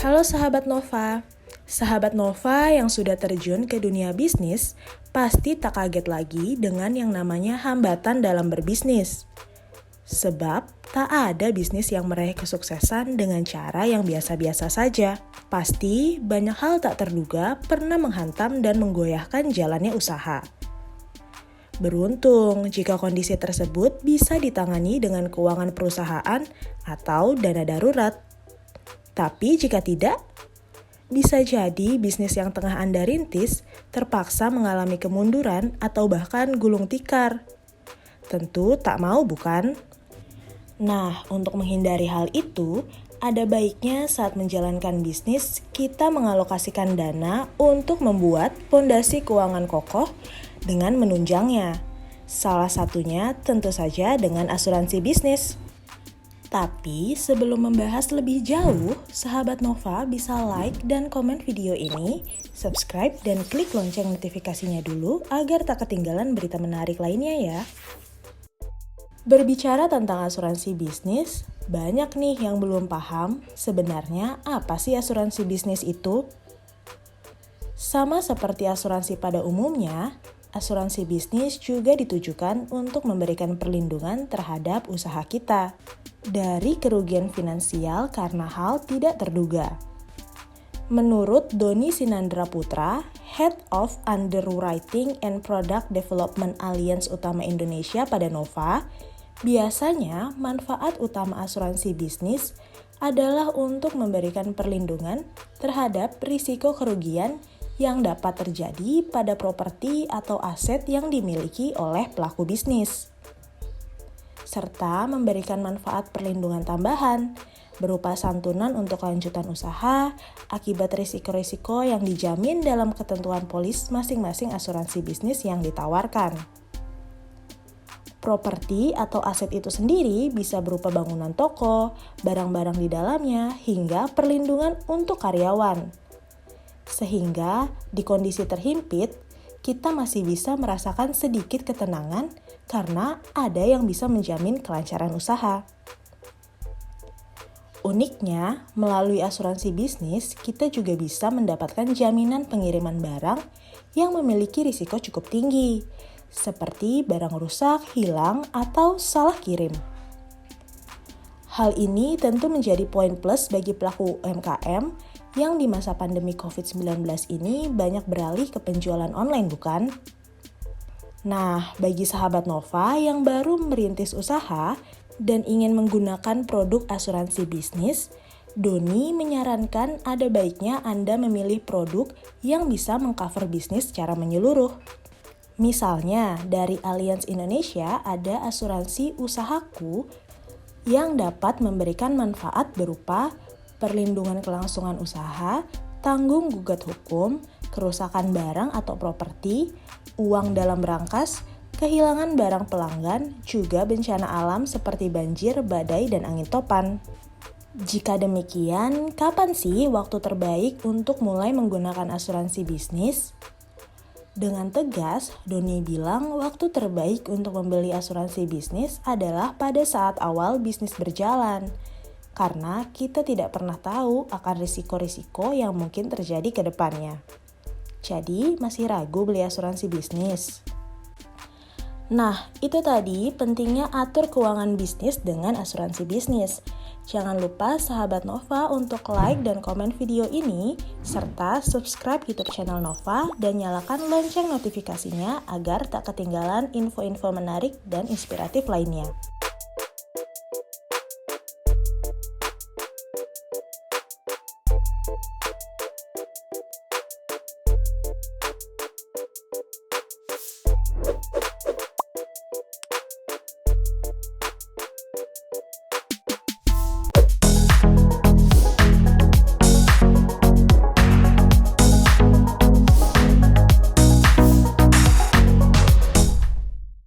Halo sahabat Nova. Sahabat Nova yang sudah terjun ke dunia bisnis pasti tak kaget lagi dengan yang namanya hambatan dalam berbisnis. Sebab tak ada bisnis yang meraih kesuksesan dengan cara yang biasa-biasa saja. Pasti banyak hal tak terduga pernah menghantam dan menggoyahkan jalannya usaha. Beruntung jika kondisi tersebut bisa ditangani dengan keuangan perusahaan atau dana darurat. Tapi jika tidak, bisa jadi bisnis yang tengah Anda rintis terpaksa mengalami kemunduran atau bahkan gulung tikar. Tentu tak mau bukan? Nah, untuk menghindari hal itu, ada baiknya saat menjalankan bisnis, kita mengalokasikan dana untuk membuat fondasi keuangan kokoh dengan menunjangnya. Salah satunya tentu saja dengan asuransi bisnis. Tapi sebelum membahas lebih jauh, sahabat Nova bisa like dan komen video ini, subscribe dan klik lonceng notifikasinya dulu agar tak ketinggalan berita menarik lainnya ya. Berbicara tentang asuransi bisnis, banyak nih yang belum paham sebenarnya apa sih asuransi bisnis itu. Sama seperti asuransi pada umumnya, asuransi bisnis juga ditujukan untuk memberikan perlindungan terhadap usaha kita dari kerugian finansial karena hal tidak terduga. Menurut Doni Sinandra Putra, Head of Underwriting and Product Development Alliance Utama Indonesia pada Nova, biasanya manfaat utama asuransi bisnis adalah untuk memberikan perlindungan terhadap risiko kerugian yang dapat terjadi pada properti atau aset yang dimiliki oleh pelaku bisnis, serta memberikan manfaat perlindungan tambahan berupa santunan untuk kelanjutan usaha akibat risiko-risiko yang dijamin dalam ketentuan polis masing-masing asuransi bisnis yang ditawarkan. Properti atau aset itu sendiri bisa berupa bangunan toko, barang-barang di dalamnya, hingga perlindungan untuk karyawan. Sehingga di kondisi terhimpit, kita masih bisa merasakan sedikit ketenangan karena ada yang bisa menjamin kelancaran usaha. Uniknya, melalui asuransi bisnis, kita juga bisa mendapatkan jaminan pengiriman barang yang memiliki risiko cukup tinggi, seperti barang rusak, hilang, atau salah kirim. Hal ini tentu menjadi poin plus bagi pelaku UMKM yang di masa pandemi COVID-19 ini banyak beralih ke penjualan online, bukan? Nah, bagi sahabat Nova yang baru merintis usaha dan ingin menggunakan produk asuransi bisnis, Doni menyarankan ada baiknya Anda memilih produk yang bisa mengcover bisnis secara menyeluruh. Misalnya, dari Allianz Indonesia ada asuransi usahaku yang dapat memberikan manfaat berupa perlindungan kelangsungan usaha, tanggung gugat hukum, kerusakan barang atau properti, uang dalam berangkas, kehilangan barang pelanggan, juga bencana alam seperti banjir, badai, dan angin topan. Jika demikian, kapan sih waktu terbaik untuk mulai menggunakan asuransi bisnis? Dengan tegas, Doni bilang waktu terbaik untuk membeli asuransi bisnis adalah pada saat awal bisnis berjalan. Karena kita tidak pernah tahu akan risiko-risiko yang mungkin terjadi ke depannya. Jadi, masih ragu beli asuransi bisnis? Nah, itu tadi pentingnya atur keuangan bisnis dengan asuransi bisnis. Jangan lupa sahabat Nova untuk like dan komen video ini, serta subscribe YouTube channel Nova dan nyalakan lonceng notifikasinya agar tak ketinggalan info-info menarik dan inspiratif lainnya.